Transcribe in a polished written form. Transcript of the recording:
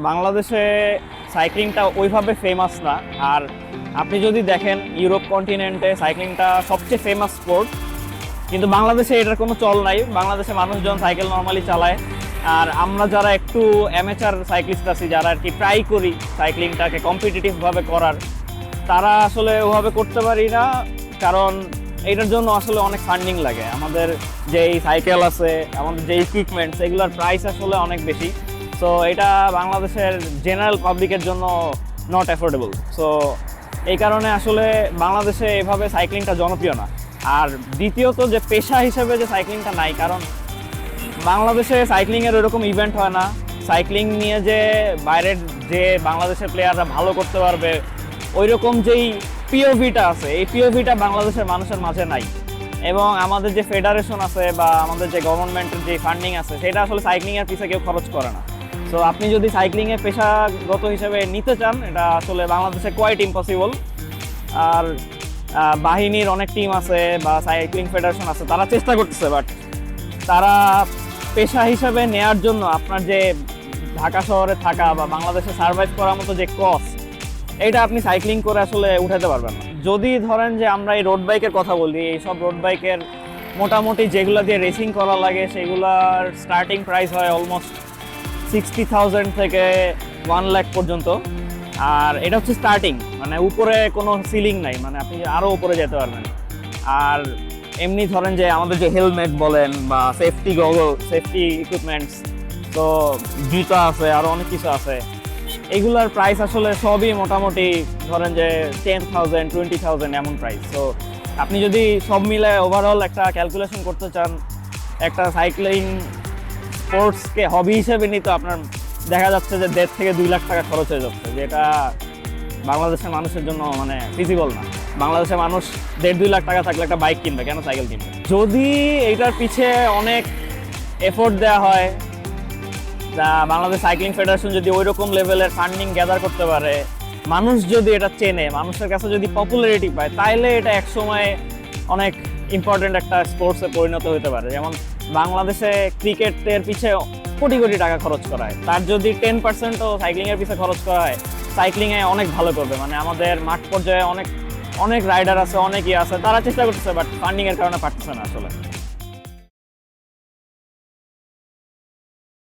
বাংলাদেশে সাইক্লিংটা ওইভাবে ফেমাস না। আর আপনি যদি দেখেন ইউরোপ কন্টিনেন্টে সাইক্লিংটা সবচেয়ে ফেমাস স্পোর্ট, কিন্তু বাংলাদেশে এটার কোনো চল নাই। বাংলাদেশে মানুষজন সাইকেল নর্মালি চালায়, আর আমরা যারা একটু অ্যামেচার সাইক্লিস্ট আছি, যারা আর কি ট্রাই করি সাইক্লিংটাকে কম্পিটিটিভভাবে করার, তারা আসলে ওভাবে করতে পারি না। কারণ এটার জন্য আসলে অনেক ফান্ডিং লাগে। আমাদের যেই সাইকেল আছে, আমাদের যে ইকুইপমেন্টস, এগুলোর প্রাইস আসলে অনেক বেশি। সো এটা বাংলাদেশের জেনারেল পাবলিকের জন্য নট অ্যাফোর্ডেবল। সো এই কারণে আসলে বাংলাদেশে এভাবে সাইক্লিংটা জনপ্রিয় না। আর দ্বিতীয়ত যে পেশা হিসেবে যে সাইক্লিংটা নাই, কারণ বাংলাদেশে সাইক্লিংয়ের ওরকম ইভেন্ট হয় না। সাইক্লিং নিয়ে যে বাইরের যে বাংলাদেশের প্লেয়াররা ভালো করতে পারবে, ওই রকম যেই পিওভিটা আছে, এই পিওভিটা বাংলাদেশের মানুষের মাঝে নাই। এবং আমাদের যে ফেডারেশন আছে বা আমাদের যে গভর্নমেন্টের যে ফান্ডিং আছে, সেটা আসলে সাইক্লিংয়ের পিছনে কেউ খরচ করে না। সো আপনি যদি সাইক্লিংয়ে পেশাগত হিসেবে নিতে চান, এটা আসলে বাংলাদেশে কোয়াইট ইম্পসিবল। আর বাহিনীর অনেক টিম আছে বা সাইক্লিং ফেডারেশন আছে, তারা চেষ্টা করতেছে, বাট তারা পেশা হিসাবে নেয়ার জন্য আপনার যে ঢাকা শহরে থাকা বা বাংলাদেশে সার্ভাইভ করার মতো যে কস্ট, এটা আপনি সাইক্লিং করে আসলে উঠাতে পারবেন না। যদি ধরেন যে আমরা এই রোড বাইকের কথা বলি, এইসব রোড বাইকের মোটামুটি যেগুলো দিয়ে রেসিং করা লাগে, সেগুলার স্টার্টিং প্রাইস হয় অলমোস্ট 60,000 থেকে 1 লাখ পর্যন্ত। আর এটা হচ্ছে স্টার্টিং, মানে উপরে কোনো সিলিং নাই, মানে আপনি আরও উপরে যেতে পারবেন। আর এমনি ধরেন যে আমাদের যে হেলমেট বলেন বা সেফটি গগল, সেফটি ইকুইপমেন্টস, তো জুতা আছে, আরও অনেক কিছু আছে, এগুলার প্রাইস আসলে সবই মোটামুটি ধরেন যে 10,000 20,000 এমন প্রাইস। তো আপনি যদি সব মিলে ওভারঅল একটা ক্যালকুলেশন করতে চান, একটা সাইক্লিং স্পোর্টসকে হবি হিসেবে নিতে আপনার দেখা যাচ্ছে যে 1.5 থেকে 2 লাখ টাকা খরচ হয়ে যাচ্ছে, যেটা বাংলাদেশের মানুষের জন্য মানে ফিজিবল না। বাংলাদেশের মানুষ 1.5-2 লাখ টাকা থাকলে একটা বাইক কিনবে, কেন সাইকেল কিনবে? যদি এইটার পিছে অনেক এফোর্ট দেওয়া হয়, বাংলাদেশ সাইক্লিং ফেডারেশন যদি ওই রকম লেভেলের ফান্ডিং গ্যাদার করতে পারে, মানুষ যদি এটা চেনে, মানুষের কাছে যদি পপুলারিটি পায়, তাইলে এটা একসময় অনেক ইম্পর্টেন্ট একটা স্পোর্টসে পরিণত হতে পারে। যেমন বাংলাদেশে ক্রিকেটের পিছে কোটি কোটি টাকা খরচ করা হয়, তার যদি 10%ও সাইক্লিংয়ের পিছে খরচ করা হয়, সাইক্লিংয়ে অনেক ভালো করবে। মানে আমাদের মাঠ পর্যায়ে অনেক অনেক রাইডার আছে, অনেকই আছে, তারা চেষ্টা করতেছে, বাট ফান্ডিংয়ের কারণে পারতেছে না আসলে।